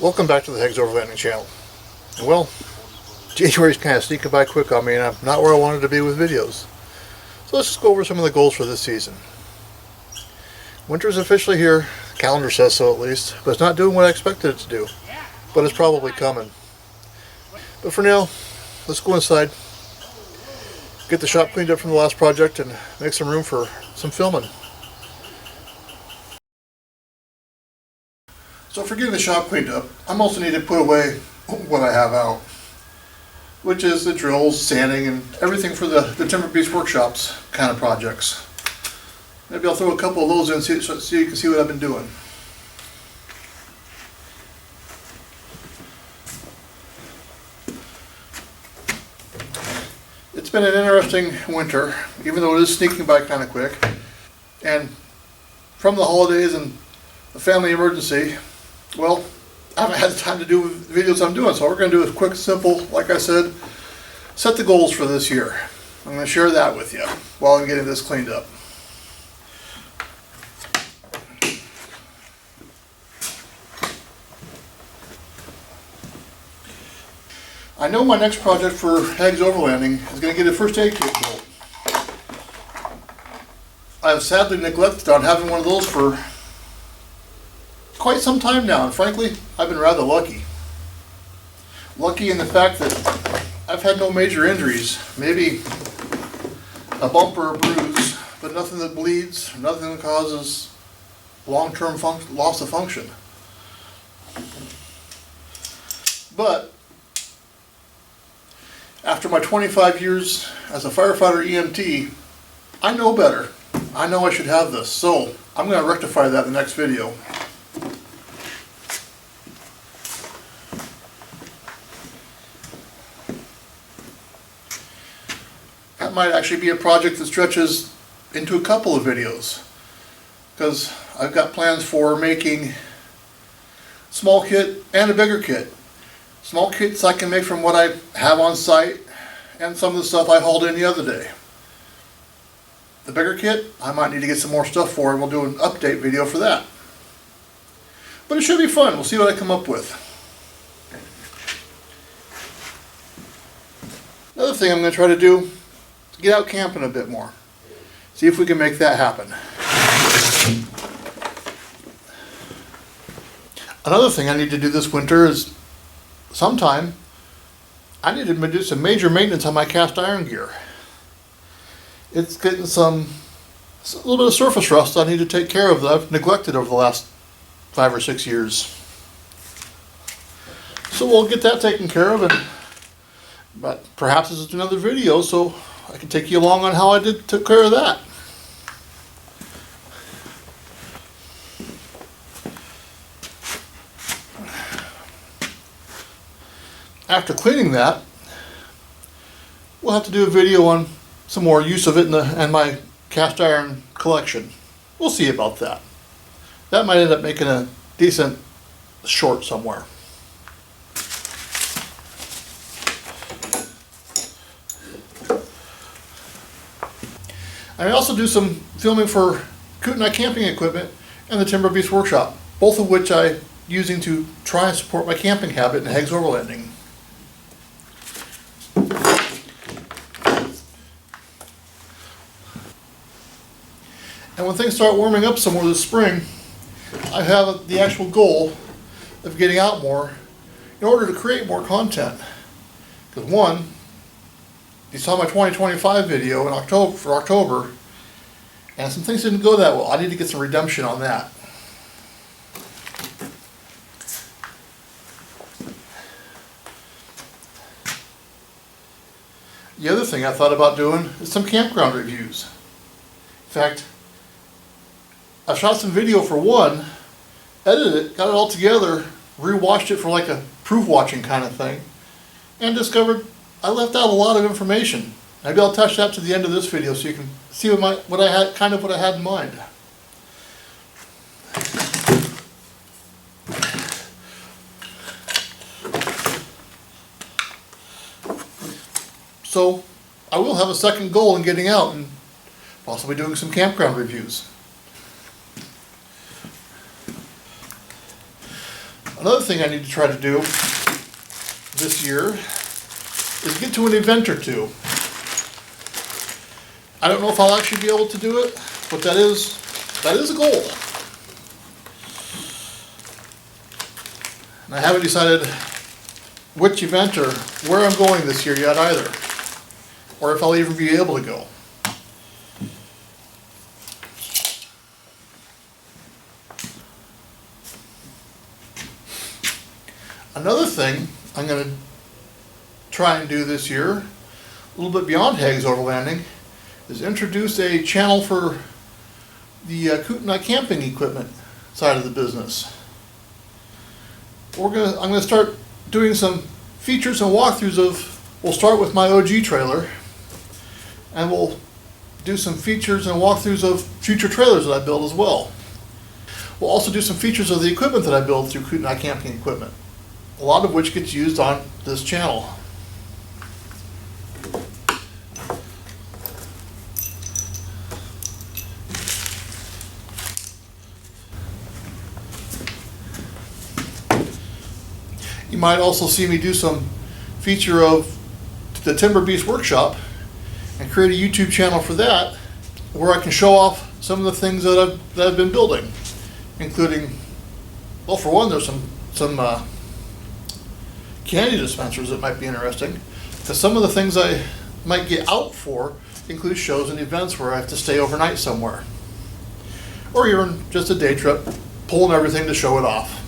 Welcome back to the Hags Overlanding channel. Well, January's kind of sneaking by quick on me, and I'm not where I wanted to be with videos. So let's just go over some of the goals for this season. Winter's officially here, the calendar says so at least, but it's not doing what I expected it to do. But it's probably coming. But for now, let's go inside, get the shop cleaned up from the last project, and make some room for some filming. So for getting the shop cleaned up, I'm also need to put away what I have out, which is the drills, sanding, and everything for the Timberbeast Workshops kind of projects. Maybe I'll throw a couple of those in so you can see what I've been doing. It's been an interesting winter, even though it is sneaking by kind of quick. And from the holidays and the family emergency, well, I haven't had the time to do the videos I'm doing, so we're going to do a quick, simple, like I said, set the goals for this year. I'm going to share that with you while I'm getting this cleaned up. I know my next project for Hags Overlanding is going to get a first aid kit built. I've sadly neglected on having one of those for quite some time now, and frankly, I've been rather lucky. Lucky in the fact that I've had no major injuries, maybe a bump or a bruise, but nothing that bleeds, nothing that causes long-term loss of function. But after my 25 years as a firefighter EMT, I know better. I know I should have this, so I'm going to rectify that in the next video. That might actually be a project that stretches into a couple of videos, because I've got plans for making small kit and a bigger kit. Small kits I can make from what I have on site and some of the stuff I hauled in the other day. The bigger kit, I might need to get some more stuff for, and we'll do an update video for that. But it should be fun. We'll see what I come up with. Another thing I'm going to try to do is get out camping a bit more. See if we can make that happen. Another thing I need to do this winter is sometime I need to do some major maintenance on my cast iron gear. It's getting a little bit of surface rust I need to take care of that I've neglected over the last 5 or 6 years. So we'll get that taken care of, but perhaps this is another video so I can take you along on how I took care of that. After cleaning that, we'll have to do a video on some more use of it in my cast iron collection. We'll see about that. That might end up making a decent short somewhere. I also do some filming for Kootenai camping equipment and the Timberbeast Workshop, both of which I'm using to try and support my camping habit in Hags Overlanding. And when things start warming up some more this spring, I have the actual goal of getting out more in order to create more content. Because one, you saw my 2025 video in October, and some things didn't go that well. I need to get some redemption on that. The other thing I thought about doing is some campground reviews. In fact, I shot some video for one, edited it, got it all together, rewatched it for like a proof watching kind of thing, and discovered I left out a lot of information. Maybe I'll attach that to the end of this video so you can see what I had in mind. So I will have a second goal in getting out and possibly doing some campground reviews. Another thing I need to try to do this year is get to an event or two. I don't know if I'll actually be able to do it, but that is a goal. And I haven't decided which event or where I'm going this year yet either, or if I'll even be able to go. Another thing I'm going to try and do this year, a little bit beyond Hags Overlanding, is introduce a channel for the Kootenai camping equipment side of the business. I'm going to start doing some features and walkthroughs we'll start with my OG trailer, and we'll do some features and walkthroughs of future trailers that I build as well. We'll also do some features of the equipment that I build through Kootenai Camping Equipment, a lot of which gets used on this channel. You might also see me do some feature of the Timberbeast Workshop and create a YouTube channel for that, where I can show off some of the things that I've been building, including, well, for one, there's some candy dispensers that might be interesting, because some of the things I might get out for include shows and events where I have to stay overnight somewhere, or even just a day trip, pulling everything to show it off.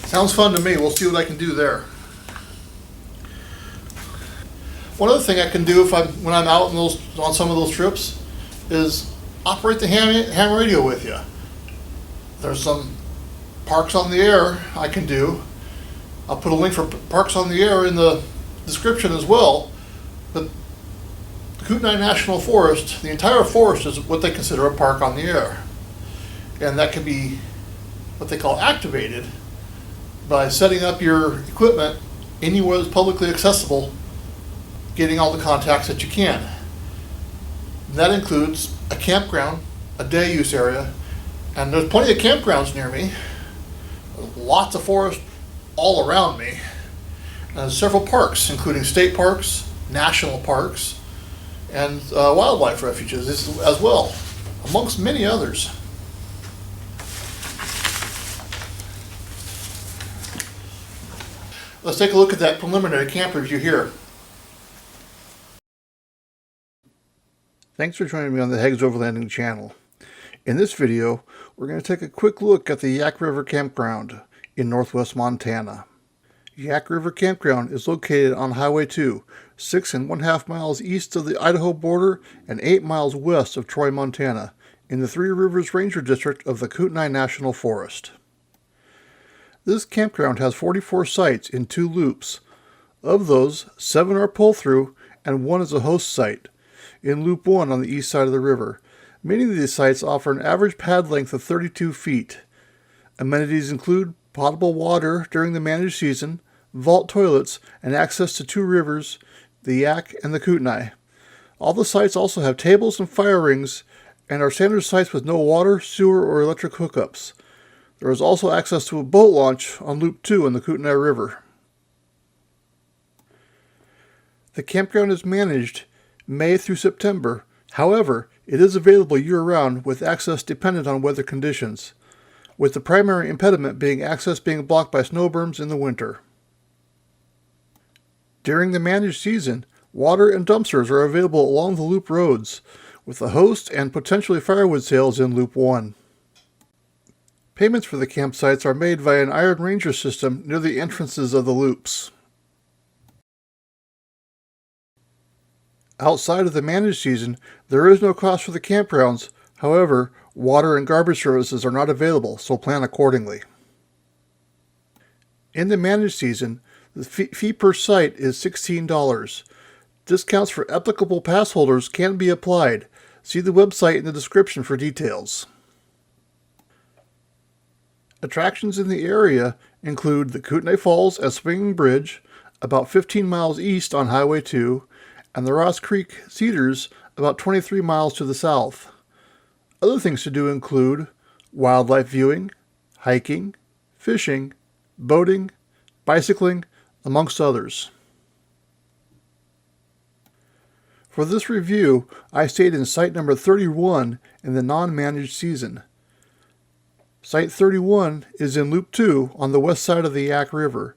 Sounds fun to me. We'll see what I can do there. One other thing I can do when I'm out on some of those trips is operate the ham radio with you. There's some Parks on the Air I can do. I'll put a link for Parks on the Air in the description as well. But the Kootenai National Forest, the entire forest is what they consider a park on the air. And that can be what they call activated by setting up your equipment anywhere that's publicly accessible, getting all the contacts that you can. That includes a campground, a day use area, and there's plenty of campgrounds near me, lots of forest all around me, and several parks, including state parks, national parks, and wildlife refuges as well, amongst many others. Let's take a look at that preliminary camp review here. Thanks for joining me on the Hags Overlanding channel. In this video, we're going to take a quick look at the Yak River Campground in northwest Montana. Yak River Campground is located on Highway 2, 6½ miles east of the Idaho border and 8 miles west of Troy, Montana, in the Three Rivers Ranger District of the Kootenai National Forest. This campground has 44 sites in 2 loops. Of those, 7 are pull-through and 1 is a host site, in Loop 1 on the east side of the river. Many of these sites offer an average pad length of 32 feet. Amenities include potable water during the managed season, vault toilets, and access to 2 rivers, the Yak and the Kootenai. All the sites also have tables and fire rings and are standard sites with no water, sewer, or electric hookups. There is also access to a boat launch on Loop 2 in the Kootenai River. The campground is managed May through September. However, it is available year-round with access dependent on weather conditions, with the primary impediment being access being blocked by snow berms in the winter. During the managed season, water and dumpsters are available along the loop roads, with the host and potentially firewood sales in Loop 1. Payments for the campsites are made via an Iron Ranger system near the entrances of the loops. Outside of the managed season, there is no cost for the campgrounds. However, water and garbage services are not available, so plan accordingly. In the managed season, the fee per site is $16. Discounts for applicable pass holders can be applied. See the website in the description for details. Attractions in the area include the Kootenai Falls and Swinging Bridge, about 15 miles east on Highway 2, and the Ross Creek Cedars, about 23 miles to the south. Other things to do include wildlife viewing, hiking, fishing, boating, bicycling, amongst others. For this review, I stayed in site number 31 in the non-managed season. Site 31 is in Loop 2 on the west side of the Yak River.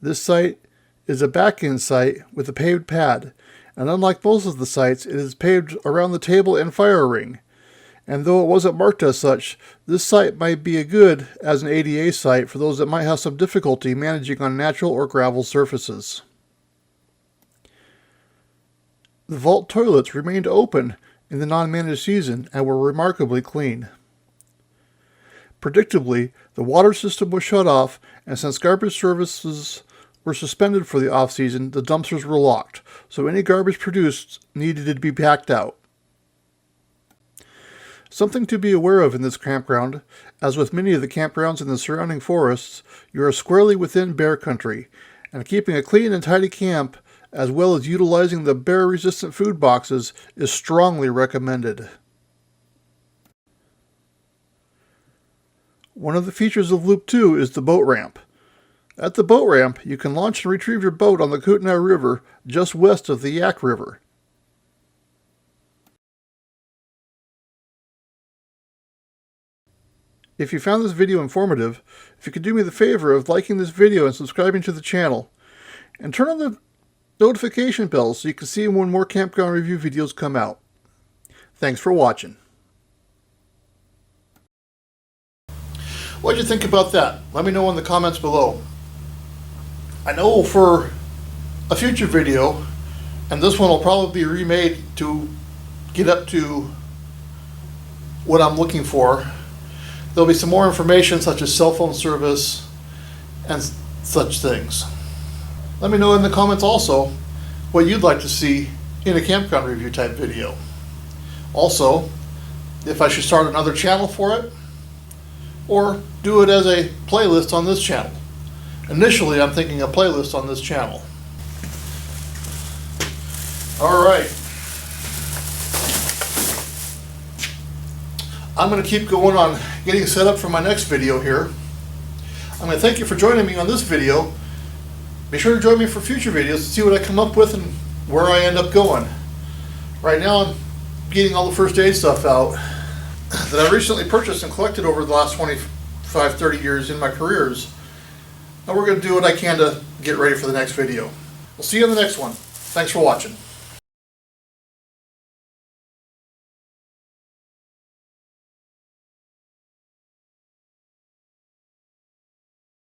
This site is a back-end site with a paved pad, and unlike most of the sites, it is paved around the table and fire ring. And though it wasn't marked as such, this site might be good as an ADA site for those that might have some difficulty managing on natural or gravel surfaces. The vault toilets remained open in the non-managed season and were remarkably clean. Predictably, the water system was shut off, and since garbage services were suspended for the off-season, the dumpsters were locked, so any garbage produced needed to be packed out. Something to be aware of in this campground, as with many of the campgrounds in the surrounding forests, you are squarely within bear country, and keeping a clean and tidy camp, as well as utilizing the bear-resistant food boxes, is strongly recommended. One of the features of Loop 2 is the boat ramp. At the boat ramp, you can launch and retrieve your boat on the Kootenai River just west of the Yak River. If you found this video informative, if you could do me the favor of liking this video and subscribing to the channel, and turn on the notification bell so you can see when more campground review videos come out. Thanks for watching. What did you think about that? Let me know in the comments below. I know for a future video, and this one will probably be remade to get up to what I'm looking for, there'll be some more information such as cell phone service and such things. Let me know in the comments also what you'd like to see in a campground review type video. Also, if I should start another channel for it, or do it as a playlist on this channel. Initially, I'm thinking a playlist on this channel. All right. I'm going to keep going on getting set up for my next video here. I'm going to thank you for joining me on this video. Be sure to join me for future videos to see what I come up with and where I end up going. Right now I'm getting all the first aid stuff out that I recently purchased and collected over the last 25, 30 years in my careers. And we're going to do what I can to get ready for the next video. We'll see you in the next one. Thanks for watching.